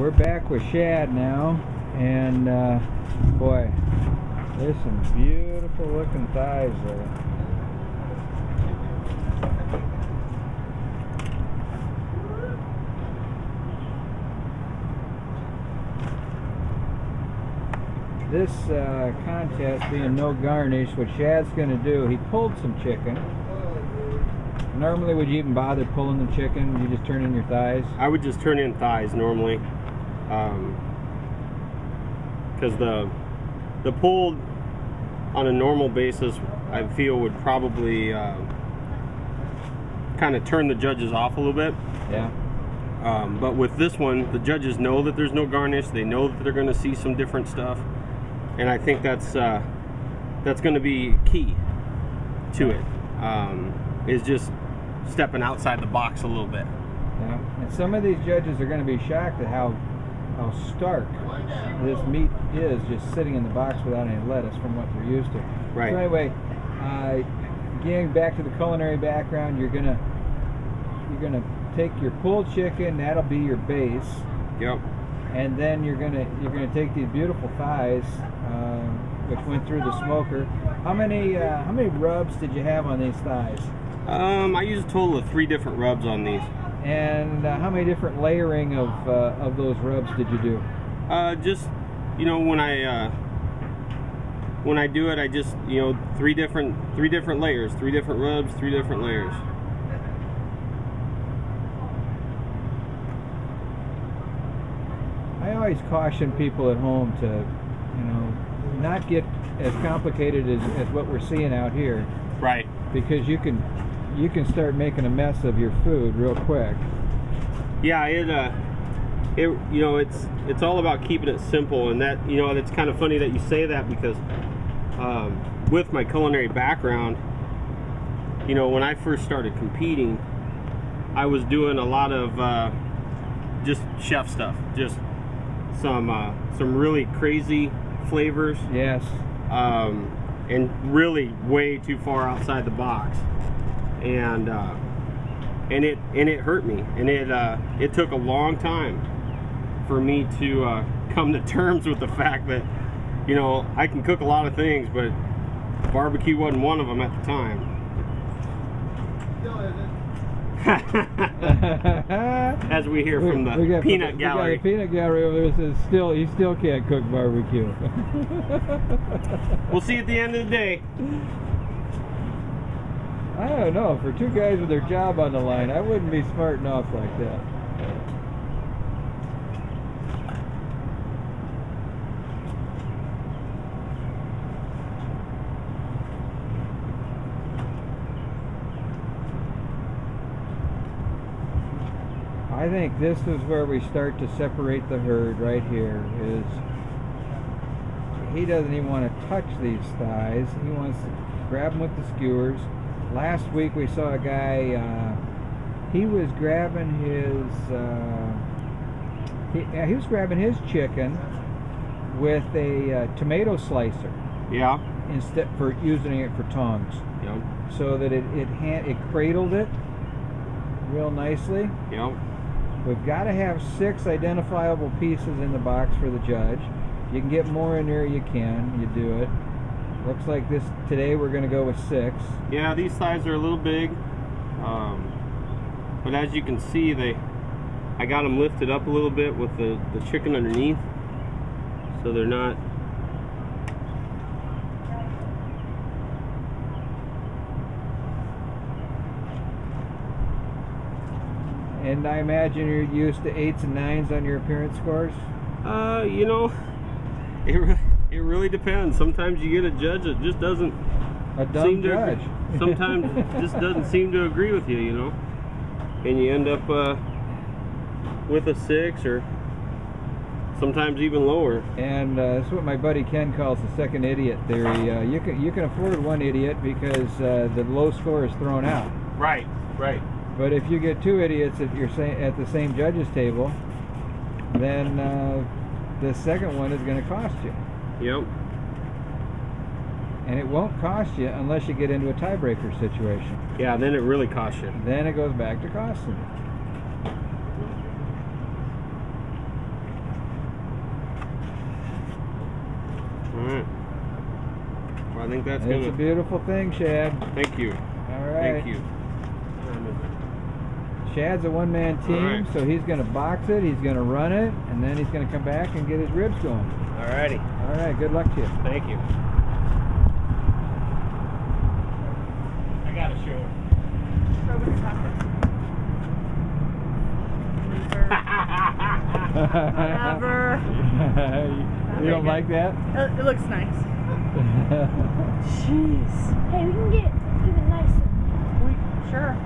We're back with Shad now, and boy, there's some beautiful looking thighs there. This contest being no garnish, what Shad's going to do, he pulled some chicken. Normally, would you even bother pulling the chicken? You just turn in your thighs? I would just turn in thighs normally, because the pulled on a normal basis, I feel would probably kind of turn the judges off a little bit. Yeah. But with this one, the judges know that there's no garnish. They know that they're going to see some different stuff, and I think that's going to be key to it. Is just stepping outside the box a little bit. Yeah. And some of these judges are going to be shocked at how stark this meat is, just sitting in the box without any lettuce from what they're used to. Right. So anyway, getting back to the culinary background, you're gonna take your pulled chicken. That'll be your base. Yep. And then you're gonna take these beautiful thighs, which went through the smoker. How many rubs did you have on these thighs? I used a total of 3 different rubs on these. And how many different layering of those rubs did you do? Just, you know, when I do it, I just, you know, three different layers, 3 different rubs, 3 different layers. I always caution people at home to, you know, not get as complicated as what we're seeing out here. Right. Because you can start making a mess of your food real quick. Yeah, you know, it's all about keeping it simple, and that, you know, it's kind of funny that you say that, because with my culinary background, you know, when I first started competing, I was doing a lot of just chef stuff, just some really crazy flavors. Yes. And really way too far outside the box, and it hurt me, and it took a long time for me to come to terms with the fact that, you know, I can cook a lot of things, but barbecue wasn't one of them at the time. Still isn't. As we hear from the peanut gallery. We got a peanut gallery over there that says he still can't cook barbecue. We'll see at the end of the day. I don't know. For 2 guys with their job on the line, I wouldn't be smarting off like that. I think this is where we start to separate the herd right here. Is he doesn't even want to touch these thighs. He wants to grab them with the skewers. Last week we saw a guy, he was grabbing his chicken with a tomato slicer. Yeah. Instead for using it for tongs. Yep. So that it cradled it real nicely. Yep. We've got to have 6 identifiable pieces in the box for the judge. You can get more in there, you can. You do it. Looks like today we're going to go with 6. Yeah, these thighs are a little big, but as you can see, I got them lifted up a little bit with the chicken underneath, so they're not. And I imagine you're used to 8s and 9s on your appearance scores? You know, it really depends. Sometimes you get a judge that just doesn't seem to sometimes just doesn't seem to agree with you, you know, and you end up with a 6 or sometimes even lower. And that's what my buddy Ken calls the second idiot theory. You can afford 1 idiot because the low score is thrown out. Right. Right. But if you get 2 idiots at the same judges table, then the second one is going to cost you. Yep. And it won't cost you unless you get into a tiebreaker situation. Yeah, then it really costs you. Then it goes back to costing you. Alright. Well, I think that's It's a beautiful thing, Shad. Thank you. All right. Thank you. Shad's a one-man team, All right. so he's going to box it, he's going to run it, and then he's going to come back and get his ribs going. Alrighty. All right, good luck to you. Thank you. I got to show her. Whatever. You don't like that? It looks nice. Jeez. Hey, we can get even nicer. Sure.